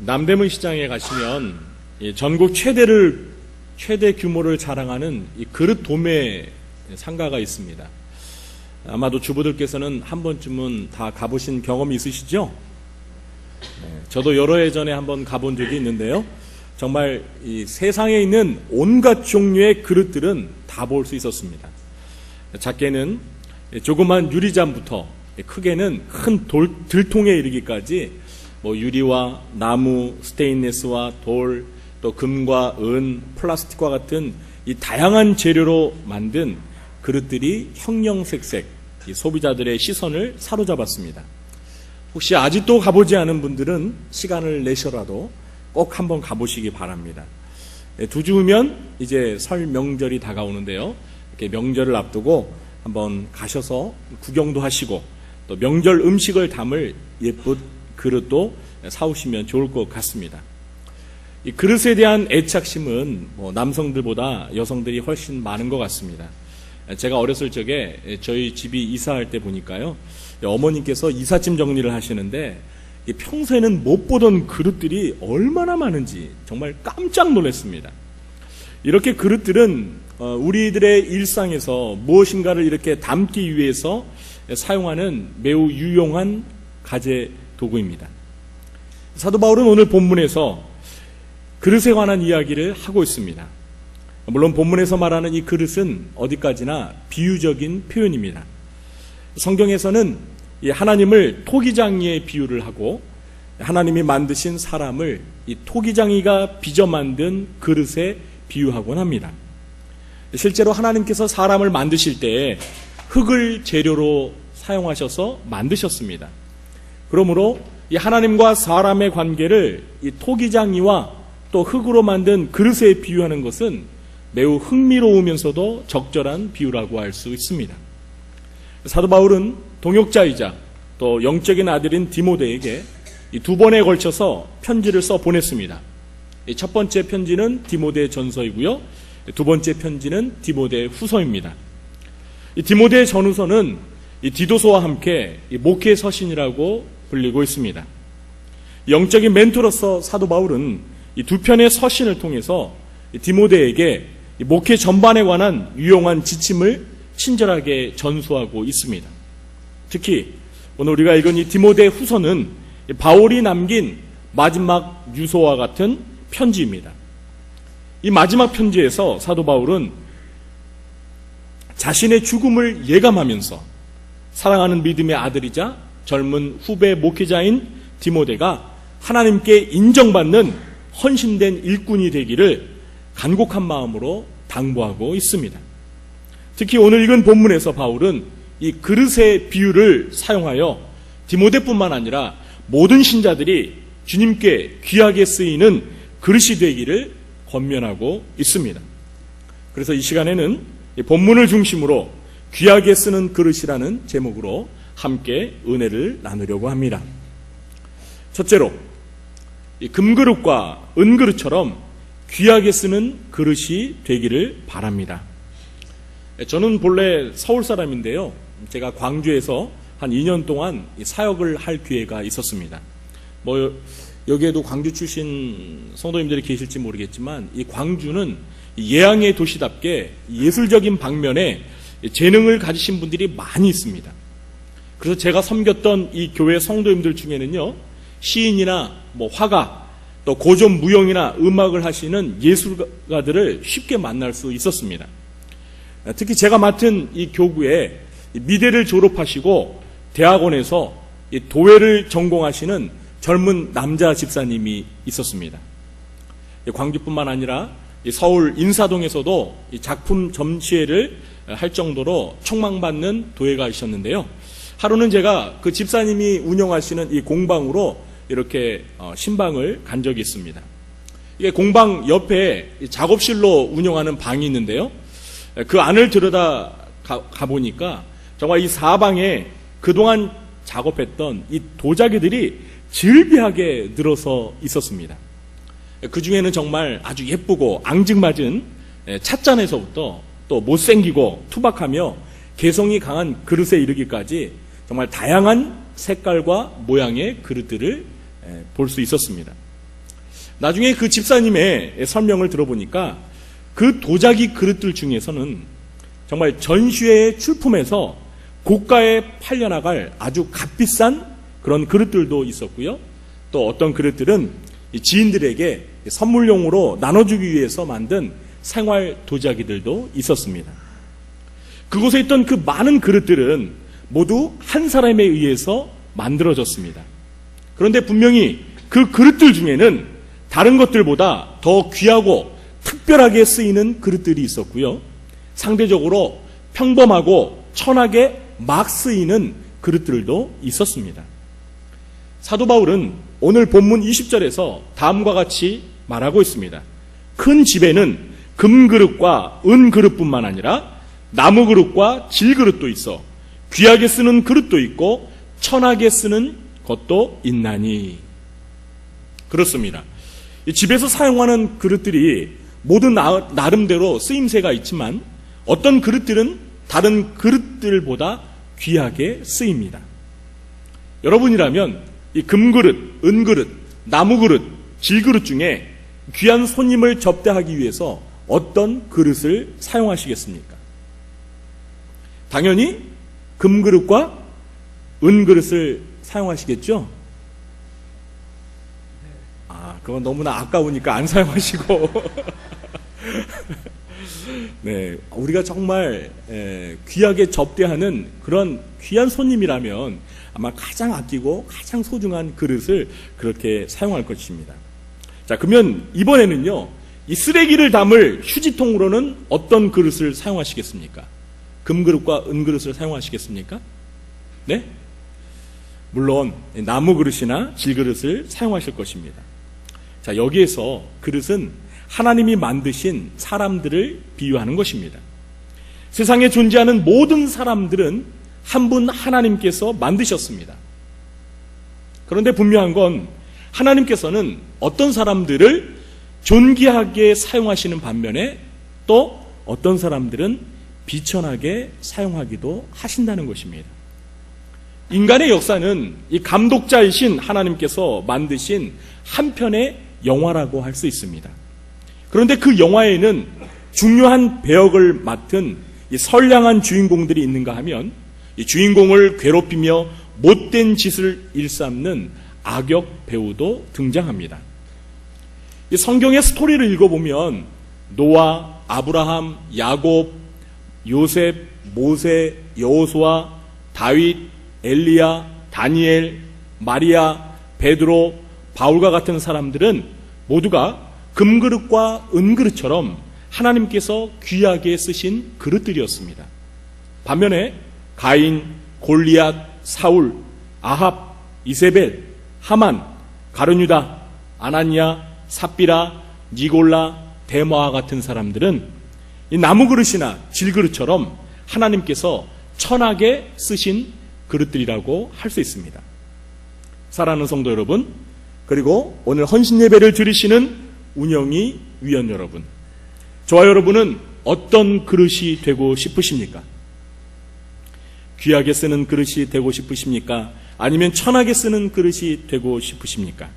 남대문 시장에 가시면 전국 최대 규모를 자랑하는 이 그릇 도매 상가가 있습니다. 아마도 주부들께서는 한 번쯤은 다 가보신 경험이 있으시죠? 저도 여러 해 전에 한번 가본 적이 있는데요. 정말 이 세상에 있는 온갖 종류의 그릇들은 다 볼 수 있었습니다. 작게는 조그만 유리잔부터 크게는 큰 들통에 이르기까지 유리와 나무, 스테인리스와 돌, 또 금과 은, 플라스틱과 같은 이 다양한 재료로 만든 그릇들이 형형색색 소비자들의 시선을 사로잡았습니다. 혹시 아직도 가보지 않은 분들은 시간을 내셔라도 꼭 한번 가보시기 바랍니다. 두 주 후면 이제 설 명절이 다가오는데요. 이렇게 명절을 앞두고 한번 가셔서 구경도 하시고 또 명절 음식을 담을 예쁜 그릇도 사오시면 좋을 것 같습니다. 이 그릇에 대한 애착심은 남성들보다 여성들이 훨씬 많은 것 같습니다. 제가 어렸을 적에 저희 집이 이사할 때 보니까요, 어머님께서 이삿짐 정리를 하시는데 평소에는 못 보던 그릇들이 얼마나 많은지 정말 깜짝 놀랐습니다. 이렇게 그릇들은 우리들의 일상에서 무엇인가를 이렇게 담기 위해서 사용하는 매우 유용한 가재 도구입니다. 사도 바울은 오늘 본문에서 그릇에 관한 이야기를 하고 있습니다. 물론 본문에서 말하는 이 그릇은 어디까지나 비유적인 표현입니다. 성경에서는 하나님을 토기장이에 비유를 하고 하나님이 만드신 사람을 이 토기장이가 빚어 만든 그릇에 비유하곤 합니다. 실제로 하나님께서 사람을 만드실 때에 흙을 재료로 사용하셔서 만드셨습니다. 그러므로 이 하나님과 사람의 관계를 이 토기장이와 또 흙으로 만든 그릇에 비유하는 것은 매우 흥미로우면서도 적절한 비유라고 할 수 있습니다. 사도 바울은 동역자이자 또 영적인 아들인 디모데에게 이 두 번에 걸쳐서 편지를 써 보냈습니다. 첫 번째 편지는 디모데 전서이고요. 두 번째 편지는 디모데 후서입니다. 이 디모데 전후서는 이 디도서와 함께 이 목회 서신이라고 불리고 있습니다. 영적인 멘토로서 사도 바울은 이 두 편의 서신을 통해서 디모데에게 목회 전반에 관한 유용한 지침을 친절하게 전수하고 있습니다. 특히 오늘 우리가 읽은 이 디모데 후서는 바울이 남긴 마지막 유서와 같은 편지입니다. 이 마지막 편지에서 사도 바울은 자신의 죽음을 예감하면서 사랑하는 믿음의 아들이자 젊은 후배 목회자인 디모데가 하나님께 인정받는 헌신된 일꾼이 되기를 간곡한 마음으로 당부하고 있습니다. 특히 오늘 읽은 본문에서 바울은 이 그릇의 비유를 사용하여 디모데뿐만 아니라 모든 신자들이 주님께 귀하게 쓰이는 그릇이 되기를 권면하고 있습니다. 그래서 이 시간에는 이 본문을 중심으로 귀하게 쓰는 그릇이라는 제목으로 함께 은혜를 나누려고 합니다. 첫째로 이 금그릇과 은그릇처럼 귀하게 쓰는 그릇이 되기를 바랍니다. 저는 본래 서울 사람인데요. 제가 광주에서 한 2년 동안 사역을 할 기회가 있었습니다. 여기에도 광주 출신 성도님들이 계실지 모르겠지만 이 광주는 예양의 도시답게 예술적인 방면에 재능을 가지신 분들이 많이 있습니다. 그래서 제가 섬겼던 이 교회 성도님들 중에는요, 시인이나 화가, 또 고전 무용이나 음악을 하시는 예술가들을 쉽게 만날 수 있었습니다. 특히 제가 맡은 이 교구에 미대를 졸업하시고 대학원에서 도예를 전공하시는 젊은 남자 집사님이 있었습니다. 광주뿐만 아니라 서울 인사동에서도 작품 전시회를 할 정도로 촉망받는 도예가이셨는데요. 하루는 제가 그 집사님이 운영하시는 이 공방으로 이렇게 신방을 간 적이 있습니다. 이게 공방 옆에 작업실로 운영하는 방이 있는데요. 그 안을 들여다 가보니까 정말 이 사방에 그동안 작업했던 이 도자기들이 질비하게 늘어서 있었습니다. 그 중에는 정말 아주 예쁘고 앙증맞은 찻잔에서부터 또 못생기고 투박하며 개성이 강한 그릇에 이르기까지 정말 다양한 색깔과 모양의 그릇들을 볼 수 있었습니다. 나중에 그 집사님의 설명을 들어보니까 그 도자기 그릇들 중에서는 정말 전시회에 출품해서 고가에 팔려나갈 아주 값비싼 그런 그릇들도 있었고요. 또 어떤 그릇들은 지인들에게 선물용으로 나눠주기 위해서 만든 생활 도자기들도 있었습니다. 그곳에 있던 그 많은 그릇들은 모두 한 사람에 의해서 만들어졌습니다. 그런데 분명히 그 그릇들 중에는 다른 것들보다 더 귀하고 특별하게 쓰이는 그릇들이 있었고요. 상대적으로 평범하고 천하게 막 쓰이는 그릇들도 있었습니다. 사도 바울은 오늘 본문 20절에서 다음과 같이 말하고 있습니다. 큰 집에는 금그릇과 은그릇뿐만 아니라 나무그릇과 질그릇도 있어 귀하게 쓰는 그릇도 있고 천하게 쓰는 것도 있나니. 그렇습니다. 집에서 사용하는 그릇들이 모두 나름대로 쓰임새가 있지만 어떤 그릇들은 다른 그릇들보다 귀하게 쓰입니다. 여러분이라면 이 금그릇, 은그릇, 나무그릇, 질그릇 중에 귀한 손님을 접대하기 위해서 어떤 그릇을 사용하시겠습니까? 당연히 금그릇과 은그릇을 사용하시겠죠? 그건 너무나 아까우니까 안 사용하시고 네, 우리가 정말 귀하게 접대하는 그런 귀한 손님이라면 아마 가장 아끼고 가장 소중한 그릇을 그렇게 사용할 것입니다. 자, 그러면 이번에는요, 이 쓰레기를 담을 휴지통으로는 어떤 그릇을 사용하시겠습니까? 금그릇과 은그릇을 사용하시겠습니까? 네? 물론 나무 그릇이나 질그릇을 사용하실 것입니다. 자, 여기에서 그릇은 하나님이 만드신 사람들을 비유하는 것입니다. 세상에 존재하는 모든 사람들은 한 분 하나님께서 만드셨습니다. 그런데 분명한 건 하나님께서는 어떤 사람들을 존귀하게 사용하시는 반면에 또 어떤 사람들은 비천하게 사용하기도 하신다는 것입니다. 인간의 역사는 이 감독자이신 하나님께서 만드신 한 편의 영화라고 할 수 있습니다. 그런데 그 영화에는 중요한 배역을 맡은 이 선량한 주인공들이 있는가 하면 이 주인공을 괴롭히며 못된 짓을 일삼는 악역 배우도 등장합니다. 이 성경의 스토리를 읽어보면 노아, 아브라함, 야곱, 요셉, 모세, 여호수아, 다윗, 엘리야, 다니엘, 마리아, 베드로, 바울과 같은 사람들은 모두가 금그릇과 은그릇처럼 하나님께서 귀하게 쓰신 그릇들이었습니다. 반면에 가인, 골리앗, 사울, 아합, 이세벨, 하만, 가룟유다, 아나니아, 삽비라, 니골라, 데마와 같은 사람들은 이 나무그릇이나 질그릇처럼 하나님께서 천하게 쓰신 그릇들이라고 할 수 있습니다. 사랑하는 성도 여러분, 그리고 오늘 헌신 예배를 드리시는 운영이 위원 여러분, 저와 여러분은 어떤 그릇이 되고 싶으십니까? 귀하게 쓰는 그릇이 되고 싶으십니까? 아니면 천하게 쓰는 그릇이 되고 싶으십니까?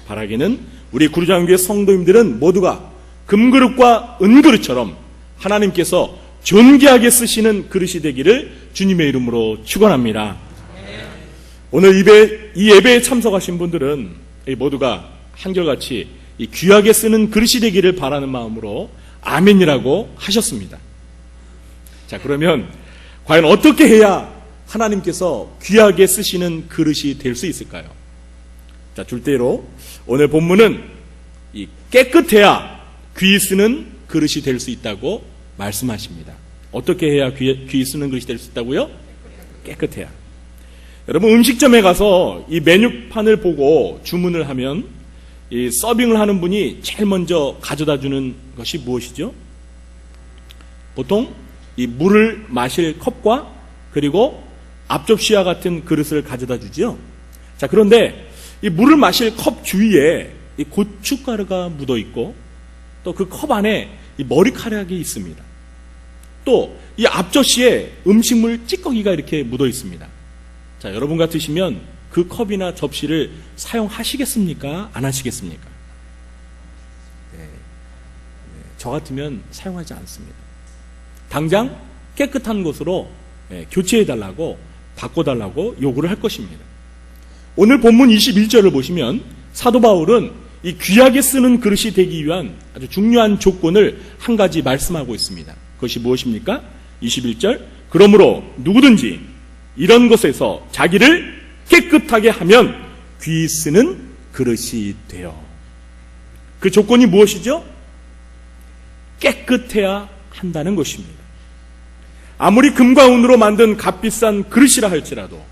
바라기는 우리 구루장교회 성도님들은 모두가 금그릇과 은그릇처럼 하나님께서 존귀하게 쓰시는 그릇이 되기를 주님의 이름으로 축원합니다. 오늘 이 예배에 참석하신 분들은 모두가 한결같이 이 귀하게 쓰는 그릇이 되기를 바라는 마음으로 아멘이라고 하셨습니다. 자, 그러면 과연 어떻게 해야 하나님께서 귀하게 쓰시는 그릇이 될 수 있을까요? 자, 줄대로 오늘 본문은 이 깨끗해야 귀 쓰는 그릇이 될 수 있다고 말씀하십니다. 어떻게 해야 귀 쓰는 그릇이 될 수 있다고요? 깨끗해야. 여러분, 음식점에 가서 이 메뉴판을 보고 주문을 하면 이 서빙을 하는 분이 제일 먼저 가져다 주는 것이 무엇이죠? 보통 이 물을 마실 컵과 그리고 앞접시와 같은 그릇을 가져다 주죠. 자, 그런데 이 물을 마실 컵 주위에 이 고춧가루가 묻어 있고 또 그 컵 안에 이 머리카락이 있습니다. 또 이 앞접시에 음식물 찌꺼기가 이렇게 묻어 있습니다. 자, 여러분 같으시면 그 컵이나 접시를 사용하시겠습니까? 안 하시겠습니까? 저 같으면 사용하지 않습니다. 당장 깨끗한 것으로 교체해달라고, 바꿔달라고 요구를 할 것입니다. 오늘 본문 21절을 보시면 사도 바울은 이 귀하게 쓰는 그릇이 되기 위한 아주 중요한 조건을 한 가지 말씀하고 있습니다. 그것이 무엇입니까? 21절, 그러므로 누구든지 이런 것에서 자기를 깨끗하게 하면 귀히 쓰는 그릇이 되어. 그 조건이 무엇이죠? 깨끗해야 한다는 것입니다. 아무리 금과 은으로 만든 값비싼 그릇이라 할지라도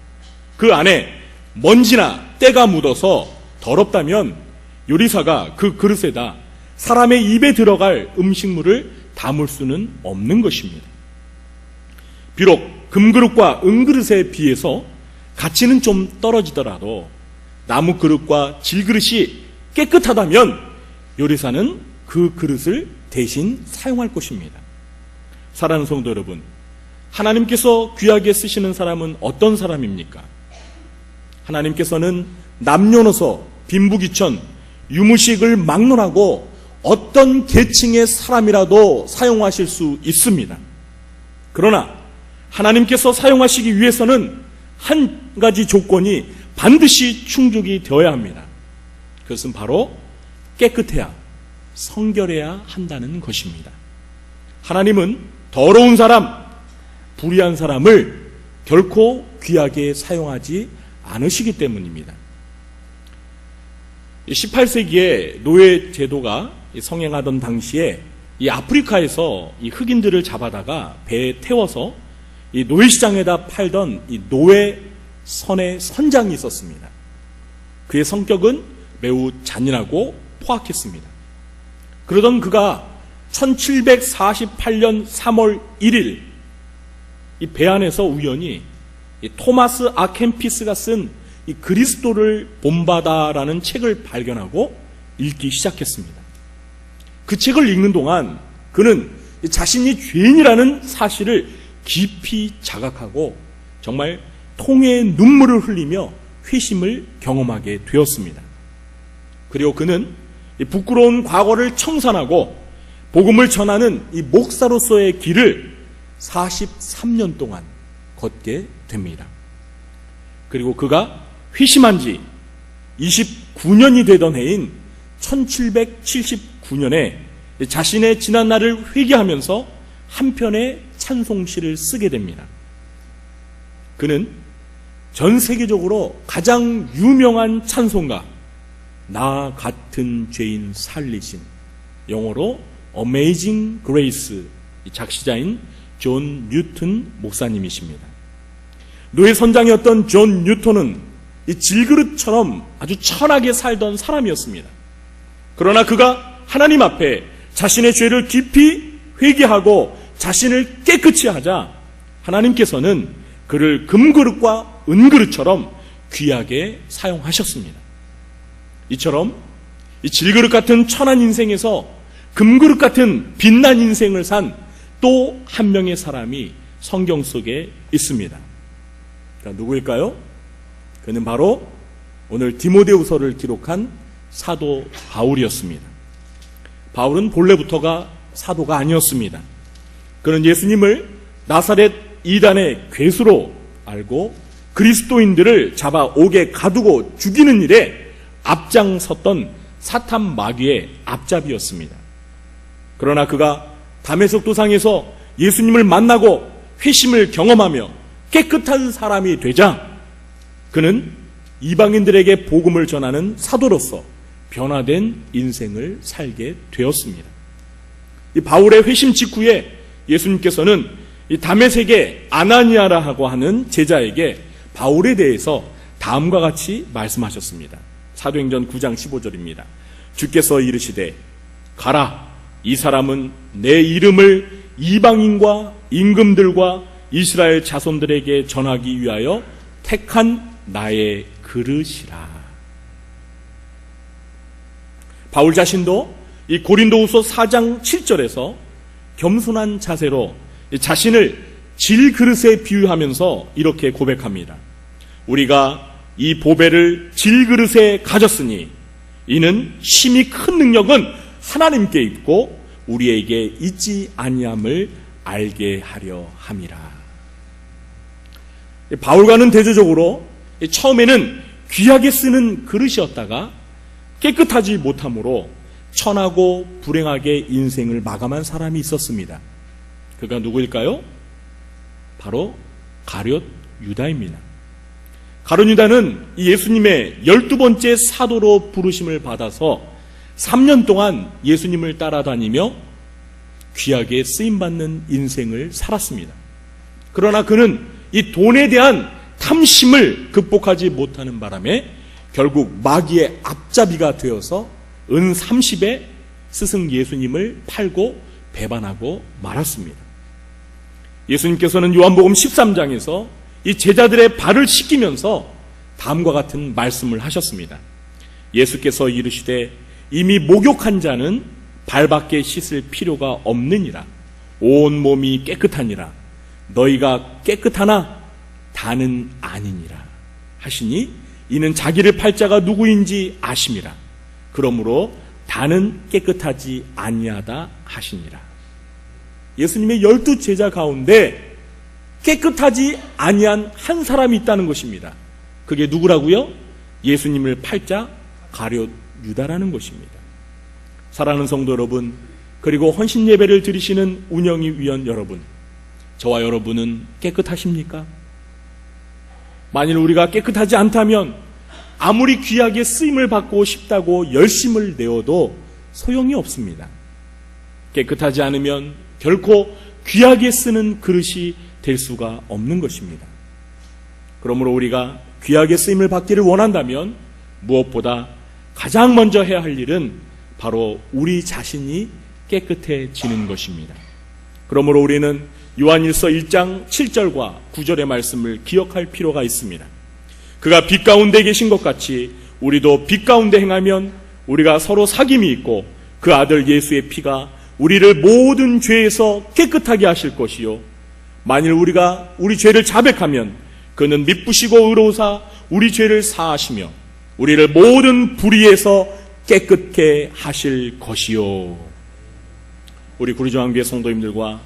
그 안에 먼지나 때가 묻어서 더럽다면 요리사가 그 그릇에다 사람의 입에 들어갈 음식물을 담을 수는 없는 것입니다. 비록 금그릇과 은그릇에 비해서 가치는 좀 떨어지더라도 나무 그릇과 질그릇이 깨끗하다면 요리사는 그 그릇을 대신 사용할 것입니다. 사랑하는 성도 여러분, 하나님께서 귀하게 쓰시는 사람은 어떤 사람입니까? 하나님께서는 남녀노소, 빈부귀천, 유무식을 막론하고 어떤 계층의 사람이라도 사용하실 수 있습니다. 그러나 하나님께서 사용하시기 위해서는 한 가지 조건이 반드시 충족이 되어야 합니다. 그것은 바로 깨끗해야, 성결해야 한다는 것입니다. 하나님은 더러운 사람, 불의한 사람을 결코 귀하게 사용하지 않으시기 때문입니다. 18세기에 노예 제도가 성행하던 당시에 이 아프리카에서 이 흑인들을 잡아다가 배에 태워서 이 노예시장에다 팔던 이 노예 선의 선장이 있었습니다. 그의 성격은 매우 잔인하고 포악했습니다. 그러던 그가 1748년 3월 1일 이 배 안에서 우연히 이 토마스 아켄피스가 쓴 이 그리스도를 본받아라는 책을 발견하고 읽기 시작했습니다. 그 책을 읽는 동안 그는 자신이 죄인이라는 사실을 깊이 자각하고 정말 통해의 눈물을 흘리며 회심을 경험하게 되었습니다. 그리고 그는 이 부끄러운 과거를 청산하고 복음을 전하는 이 목사로서의 길을 43년 동안 걷게 됩니다. 그리고 그가 회심한 지 29년이 되던 해인 1779년에 자신의 지난 날을 회개하면서 한 편의 찬송시를 쓰게 됩니다. 그는 전 세계적으로 가장 유명한 찬송가, 나 같은 죄인 살리신, 영어로 Amazing Grace, 작시자인 존 뉴턴 목사님이십니다. 노예 선장이었던 존 뉴턴은 이 질그릇처럼 아주 천하게 살던 사람이었습니다. 그러나 그가 하나님 앞에 자신의 죄를 깊이 회개하고 자신을 깨끗이 하자 하나님께서는 그를 금그릇과 은그릇처럼 귀하게 사용하셨습니다. 이처럼 이 질그릇 같은 천한 인생에서 금그릇 같은 빛난 인생을 산 또 한 명의 사람이 성경 속에 있습니다. 누구일까요? 그는 바로 오늘 디모데후서를 기록한 사도 바울이었습니다. 바울은 본래부터가 사도가 아니었습니다. 그는 예수님을 나사렛 이단의 괴수로 알고 그리스도인들을 잡아 옥에 가두고 죽이는 일에 앞장섰던 사탄 마귀의 앞잡이였습니다. 그러나 그가 다메섹 도상에서 예수님을 만나고 회심을 경험하며 깨끗한 사람이 되자 그는 이방인들에게 복음을 전하는 사도로서 변화된 인생을 살게 되었습니다. 이 바울의 회심 직후에 예수님께서는 이 다메섹의 아나니아라고 하는 제자에게 바울에 대해서 다음과 같이 말씀하셨습니다. 사도행전 9장 15절입니다. 주께서 이르시되 가라, 이 사람은 내 이름을 이방인과 임금들과 이스라엘 자손들에게 전하기 위하여 택한 나의 그릇이라. 바울 자신도 이 고린도후서 4장 7절에서 겸손한 자세로 자신을 질그릇에 비유하면서 이렇게 고백합니다. 우리가 이 보배를 질그릇에 가졌으니 이는 심히 큰 능력은 하나님께 있고 우리에게 있지 아니함을 알게 하려 함이라. 바울과는 대조적으로 처음에는 귀하게 쓰는 그릇이었다가 깨끗하지 못함으로 천하고 불행하게 인생을 마감한 사람이 있었습니다. 그가 누구일까요? 바로 가룟 유다입니다. 가룟 유다는 예수님의 12번째 사도로 부르심을 받아서 3년 동안 예수님을 따라다니며 귀하게 쓰임받는 인생을 살았습니다. 그러나 그는 이 돈에 대한 탐심을 극복하지 못하는 바람에 결국 마귀의 앞잡이가 되어서 은 30에 스승 예수님을 팔고 배반하고 말았습니다. 예수님께서는 요한복음 13장에서 이 제자들의 발을 씻기면서 다음과 같은 말씀을 하셨습니다. 예수께서 이르시되 이미 목욕한 자는 발밖에 씻을 필요가 없느니라. 온 몸이 깨끗하니라. 너희가 깨끗하나 다는 아니니라 하시니 이는 자기를 팔 자가 누구인지 아심이라. 그러므로 다는 깨끗하지 아니하다 하시니라. 예수님의 12제자 가운데 깨끗하지 아니한 한 사람이 있다는 것입니다. 그게 누구라고요? 예수님을 팔 자 가룟 유다라는 것입니다. 사랑하는 성도 여러분, 그리고 헌신 예배를 드리시는 운영위 위원 여러분, 저와 여러분은 깨끗하십니까? 만일 우리가 깨끗하지 않다면 아무리 귀하게 쓰임을 받고 싶다고 열심을 내어도 소용이 없습니다. 깨끗하지 않으면 결코 귀하게 쓰는 그릇이 될 수가 없는 것입니다. 그러므로 우리가 귀하게 쓰임을 받기를 원한다면 무엇보다 가장 먼저 해야 할 일은 바로 우리 자신이 깨끗해지는 것입니다. 그러므로 우리는 요한일서 1장 7절과 9절의 말씀을 기억할 필요가 있습니다. 그가 빛 가운데 계신 것 같이 우리도 빛 가운데 행하면 우리가 서로 사귐이 있고 그 아들 예수의 피가 우리를 모든 죄에서 깨끗하게 하실 것이요 만일 우리가 우리 죄를 자백하면 그는 미쁘시고 의로우사 우리 죄를 사하시며 우리를 모든 불의에서 깨끗게 하실 것이요. 우리 구리정왕교회 성도님들과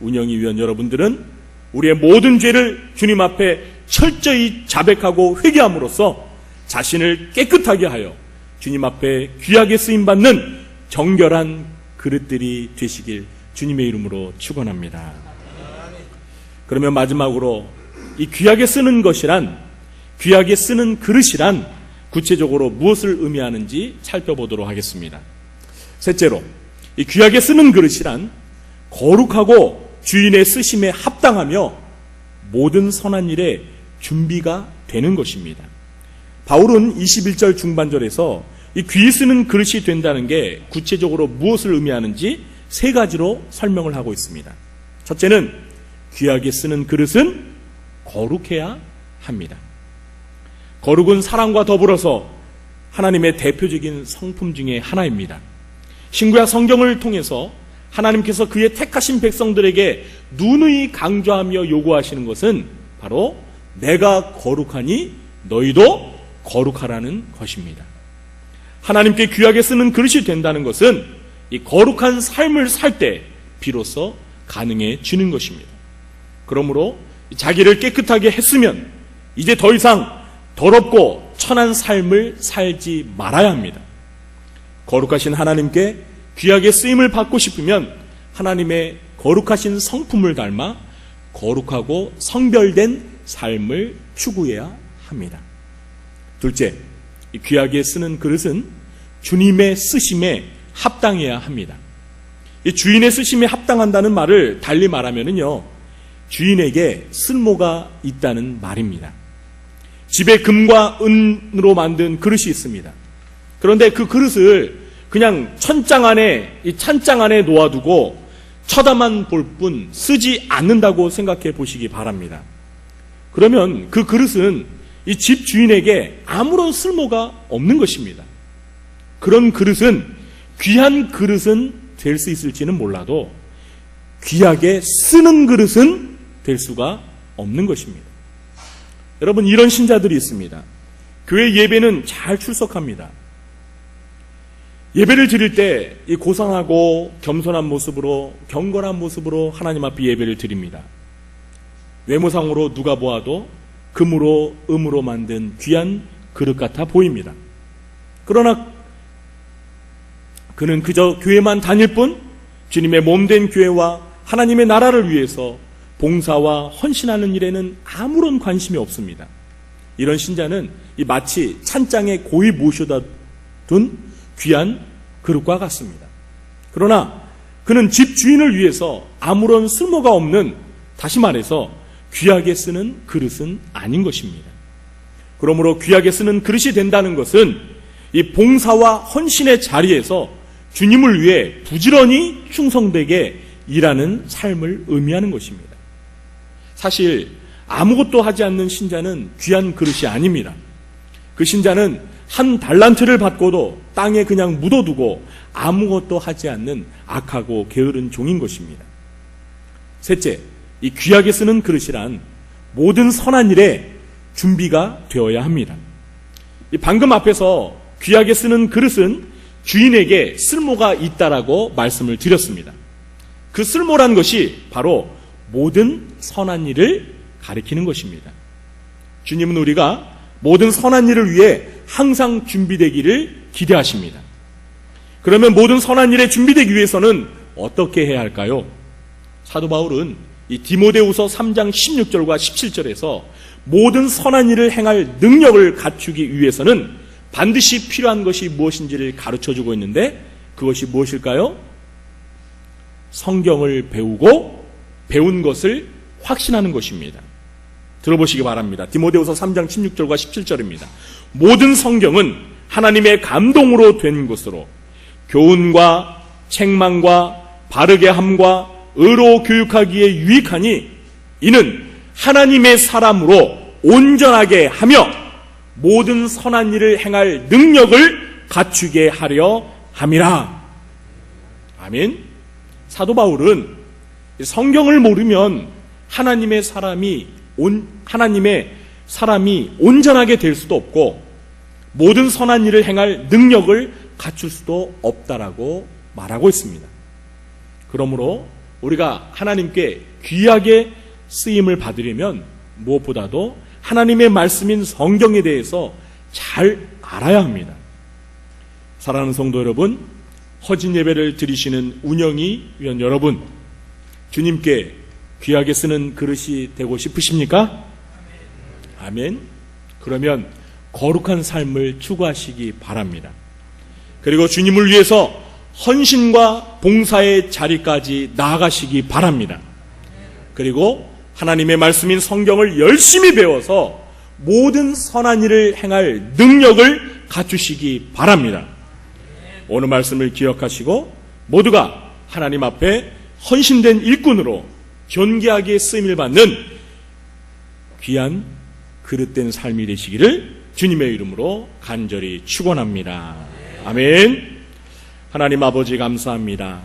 운영위 위원 여러분들은 우리의 모든 죄를 주님 앞에 철저히 자백하고 회개함으로써 자신을 깨끗하게 하여 주님 앞에 귀하게 쓰임받는 정결한 그릇들이 되시길 주님의 이름으로 축원합니다. 그러면 마지막으로 이 귀하게 쓰는 것이란, 귀하게 쓰는 그릇이란 구체적으로 무엇을 의미하는지 살펴보도록 하겠습니다. 셋째로, 이 귀하게 쓰는 그릇이란 거룩하고 주인의 쓰심에 합당하며 모든 선한 일에 준비가 되는 것입니다. 바울은 21절 중반절에서 이 귀 쓰는 그릇이 된다는 게 구체적으로 무엇을 의미하는지 세 가지로 설명을 하고 있습니다. 첫째는 귀하게 쓰는 그릇은 거룩해야 합니다. 거룩은 사랑과 더불어서 하나님의 대표적인 성품 중에 하나입니다. 신구약 성경을 통해서 하나님께서 그의 택하신 백성들에게 누누이 강조하며 요구하시는 것은 바로 내가 거룩하니 너희도 거룩하라는 것입니다. 하나님께 귀하게 쓰는 그릇이 된다는 것은 이 거룩한 삶을 살 때 비로소 가능해지는 것입니다. 그러므로 자기를 깨끗하게 했으면 이제 더 이상 더럽고 천한 삶을 살지 말아야 합니다. 거룩하신 하나님께 귀하게 쓰임을 받고 싶으면 하나님의 거룩하신 성품을 닮아 거룩하고 성별된 삶을 추구해야 합니다. 둘째, 귀하게 쓰는 그릇은 주님의 쓰심에 합당해야 합니다. 이 주인의 쓰심에 합당한다는 말을 달리 말하면요, 주인에게 쓸모가 있다는 말입니다. 집에 금과 은으로 만든 그릇이 있습니다. 그런데 그 그릇을 그냥 천장 안에, 이 찬장 안에 놓아두고 쳐다만 볼 뿐 쓰지 않는다고 생각해 보시기 바랍니다. 그러면 그 그릇은 이 집 주인에게 아무런 쓸모가 없는 것입니다. 그런 그릇은, 귀한 그릇은 될 수 있을지는 몰라도 귀하게 쓰는 그릇은 될 수가 없는 것입니다. 여러분, 이런 신자들이 있습니다. 교회 예배는 잘 출석합니다. 예배를 드릴 때 이 고상하고 겸손한 모습으로, 경건한 모습으로 하나님 앞에 예배를 드립니다. 외모상으로 누가 보아도 금으로 음으로 만든 귀한 그릇 같아 보입니다. 그러나 그는 그저 교회만 다닐 뿐 주님의 몸된 교회와 하나님의 나라를 위해서 봉사와 헌신하는 일에는 아무런 관심이 없습니다. 이런 신자는 마치 찬장에 고이 모셔다 둔 귀한 그릇과 같습니다. 그러나 그는 집 주인을 위해서 아무런 쓸모가 없는, 다시 말해서 귀하게 쓰는 그릇은 아닌 것입니다. 그러므로 귀하게 쓰는 그릇이 된다는 것은 이 봉사와 헌신의 자리에서 주님을 위해 부지런히 충성되게 일하는 삶을 의미하는 것입니다. 사실 아무것도 하지 않는 신자는 귀한 그릇이 아닙니다. 그 신자는 한 달란트를 받고도 땅에 그냥 묻어두고 아무것도 하지 않는 악하고 게으른 종인 것입니다. 셋째, 이 귀하게 쓰는 그릇이란 모든 선한 일에 준비가 되어야 합니다. 방금 앞에서 귀하게 쓰는 그릇은 주인에게 쓸모가 있다라고 말씀을 드렸습니다. 그 쓸모란 것이 바로 모든 선한 일을 가리키는 것입니다. 주님은 우리가 모든 선한 일을 위해 항상 준비되기를 기대하십니다. 그러면 모든 선한 일에 준비되기 위해서는 어떻게 해야 할까요? 사도 바울은 이 디모데후서 3장 16절과 17절에서 모든 선한 일을 행할 능력을 갖추기 위해서는 반드시 필요한 것이 무엇인지를 가르쳐주고 있는데, 그것이 무엇일까요? 성경을 배우고 배운 것을 확신하는 것입니다. 들어보시기 바랍니다. 디모데후서 3장 16절과 17절입니다. 모든 성경은 하나님의 감동으로 된 것으로 교훈과 책망과 바르게 함과 의로 교육하기에 유익하니 이는 하나님의 사람으로 온전하게 하며 모든 선한 일을 행할 능력을 갖추게 하려 함이라. 아멘. 사도 바울은 성경을 모르면 하나님의 사람이 온전하게 될 수도 없고 모든 선한 일을 행할 능력을 갖출 수도 없다라고 말하고 있습니다. 그러므로 우리가 하나님께 귀하게 쓰임을 받으려면 무엇보다도 하나님의 말씀인 성경에 대해서 잘 알아야 합니다. 사랑하는 성도 여러분, 허진 예배를 드리시는 운영이 위원 여러분, 주님께 귀하게 쓰는 그릇이 되고 싶으십니까? 아멘. 그러면 거룩한 삶을 추구하시기 바랍니다. 그리고 주님을 위해서 헌신과 봉사의 자리까지 나아가시기 바랍니다. 그리고 하나님의 말씀인 성경을 열심히 배워서 모든 선한 일을 행할 능력을 갖추시기 바랍니다. 오늘 말씀을 기억하시고 모두가 하나님 앞에 헌신된 일꾼으로 존귀하게 쓰임을 받는 귀한 그릇된 삶이 되시기를 주님의 이름으로 간절히 축원합니다. 아멘. 하나님 아버지 감사합니다.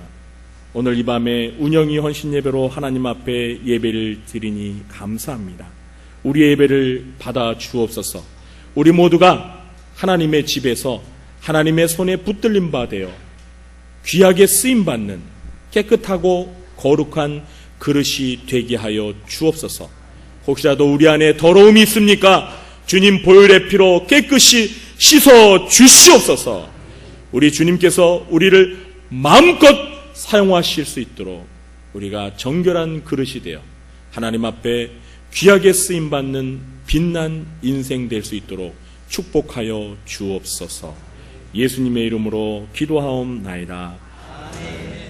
오늘 이 밤에 운영이 헌신 예배로 하나님 앞에 예배를 드리니 감사합니다. 우리의 예배를 받아 주옵소서. 우리 모두가 하나님의 집에서 하나님의 손에 붙들림 받아 귀하게 쓰임받는 깨끗하고 거룩한 그릇이 되게 하여 주옵소서. 혹시라도 우리 안에 더러움이 있습니까? 주님 보혈의 피로 깨끗이 씻어 주시옵소서. 우리 주님께서 우리를 마음껏 사용하실 수 있도록 우리가 정결한 그릇이 되어 하나님 앞에 귀하게 쓰임받는 빛난 인생 될 수 있도록 축복하여 주옵소서. 예수님의 이름으로 기도하옵나이다.